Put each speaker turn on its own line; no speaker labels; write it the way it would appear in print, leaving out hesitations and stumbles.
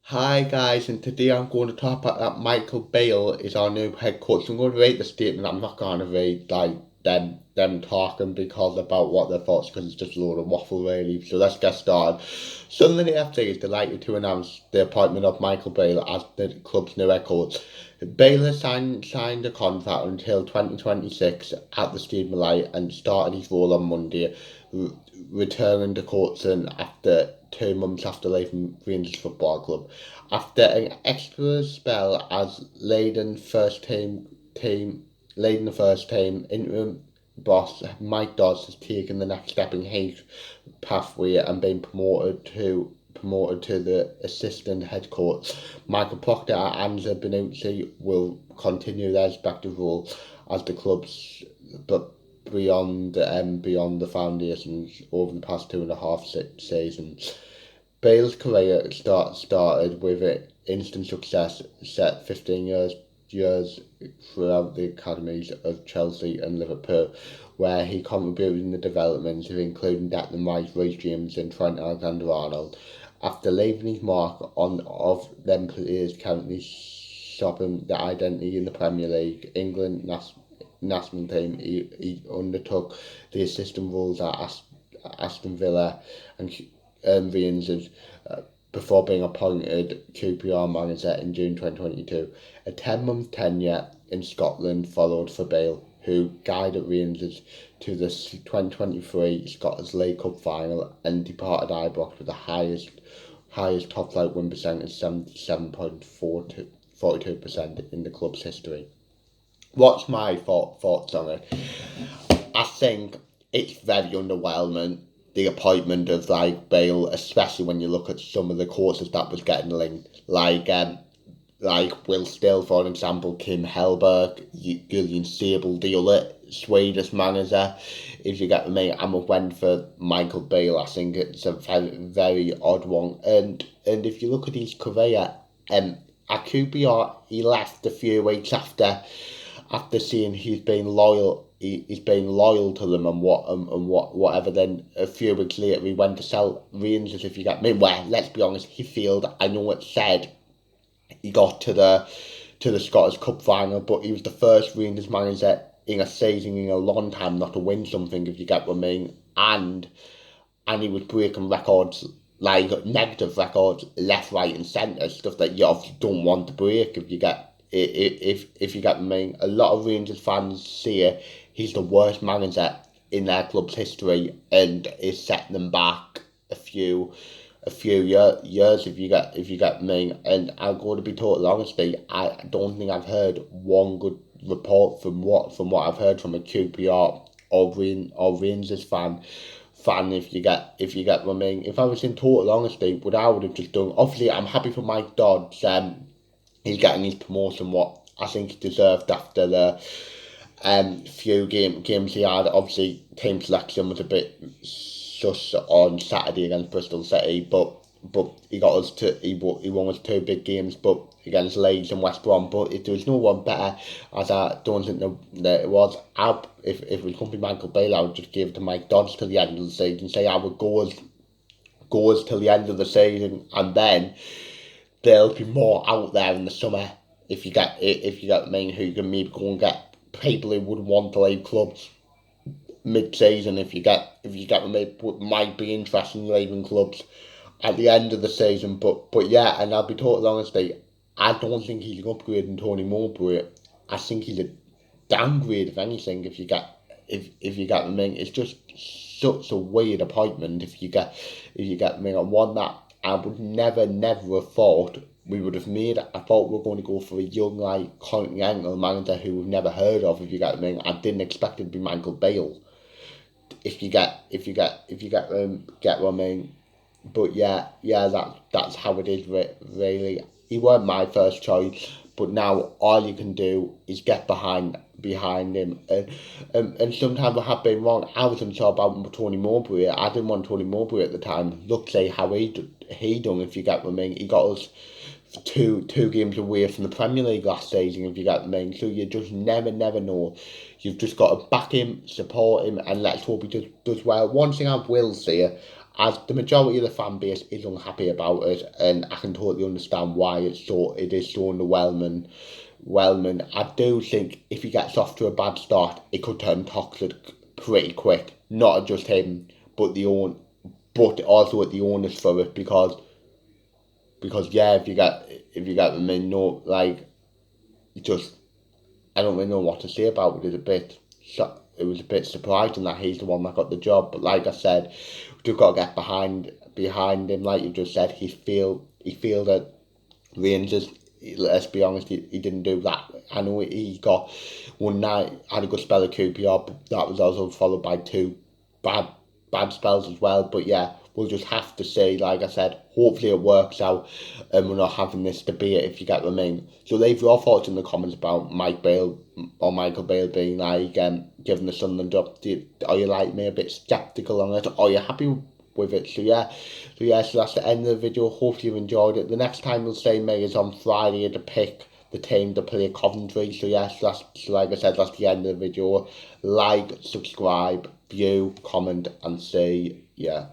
Hi guys, and today I'm going to talk about that Michael Beale is our new head coach. I'm going to read the statement. I'm not going to read like them talking because about what their thoughts because it's just a load of waffle really. So let's get started. Sunderland FC is delighted to announce the appointment of Michael Beale as the club's new head coach. Beale has signed a contract until 2026 at the Steve Malay and started his role on Monday, returning to coaching after 2 months after leaving Rangers Football Club. After an extra spell as leading the first team, interim boss Mike Dodds has taken the next step in his pathway and been promoted to the assistant head coach. Michael Proctor and Anza Benucci will continue their respective roles as the clubs, but beyond the foundations over the past 2.5 seasons. Bale's career started with instant success, set 15 years throughout the academies of Chelsea and Liverpool, where he contributed in the development of including Declan Rice, Reece James and Trent Alexander-Arnold. After leaving his mark on of them players currently shopping the identity in the Premier League, England national team, he undertook the assistant roles at Aston Villa and Rangers before being appointed QPR manager in June 2022. A 10-month tenure in Scotland followed for Bale, who guided Rangers to the 2023 Scottish League Cup final and departed Ibrox with the highest top flight win percentage, 77.42% in the club's history. What's my thoughts on it? I think it's very underwhelming, the appointment of like Bale, especially when you look at some of the courses that was getting linked, like Will Still, for an example, Kim Hellberg, Julian Sable, the other Swedish manager. If you get me, I'm a went for Michael Beale. I think it's a very odd one. And if you look at his career, at QPR, he left a few weeks after seeing he's been loyal to them and whatever. Then a few weeks later he went to sell Rangers, if you get me. Well, let's be honest, he failed. I know it said he got to the Scottish Cup final, but he was the first Rangers manager in a season in a long time not to win something, if you get what I mean. And he was breaking records, like negative records, left, right, and centre, stuff that you obviously don't want to break. If you get me, a lot of Rangers fans say he's the worst manager in their club's history and is setting them back a few years, if you get me. And I'm going to be totally honest, I don't think I've heard one good report from what I've heard from a QPR or Rangers fan, if you get what I mean. If I was in total honesty, what I would have just done, obviously I'm happy for Mike Dodds. He's getting his promotion, what I think he deserved after the few games he had. Obviously, team selection was a bit sus on Saturday against Bristol City, but he got us to he won us two big games, but against Leeds and West Brom. But if there was no one better, as I don't think that it was, if it was company Michael Beale, I would just give it to Mike Dodds till the end of the season. Say I would go as till the end of the season, and then there'll be more out there in the summer, if you get me, who can maybe go and get people who would want to leave clubs mid-season, if you get me, might be interested in leaving clubs at the end of the season. But yeah, and I'll be totally honest, I don't think he's an upgrade in Tony Mowbray. I think he's a downgrade, if anything. If you get me, it's just such a weird appointment. If you get me, on one that I would never have thought we would have made. I thought we were going to go for a young, like, continental manager who we've never heard of, if you get me. I didn't expect it to be Michael Beale. If you get what I mean. But yeah, that's how it is, really. He weren't my first choice, but now all you can do is get behind him. And sometimes I have been wrong. I wasn't sure about Tony Mowbray. I didn't want Tony Mowbray at the time. Look, say how he done, if you get what I mean. He got us two games away from the Premier League last season, if you get what I mean. So you just never know. You've just got to back him, support him, and let's hope he does well. One thing I will say, as the majority of the fan base is unhappy about it, and I can totally understand why it is so underwhelming. I do think if he gets off to a bad start, it could turn toxic pretty quick. Not just him, but but also at the owners for it, because yeah, if you get them in, no, like, just, I don't really know what to say about it. It was a bit surprising that he's the one that got the job. But like I said, we've got to get behind him. Like you just said, he feel that Rangers. Let's be honest, he didn't do that. I know he got one night, had a good spell of QPR, but that was also followed by two bad spells as well. But yeah, we'll just have to see. Like I said, hopefully it works out and we're not having this debate, if you get what I mean. So leave your thoughts in the comments about Michael Beale being like giving the Sunderland up. Are you like me, a bit sceptical on it? Or are you happy with it? So that's the end of the video. Hopefully you enjoyed it. The next time we'll say May is on Friday to pick the team to play Coventry. So like I said, that's the end of the video. Like, subscribe, view, comment, and see. Yeah.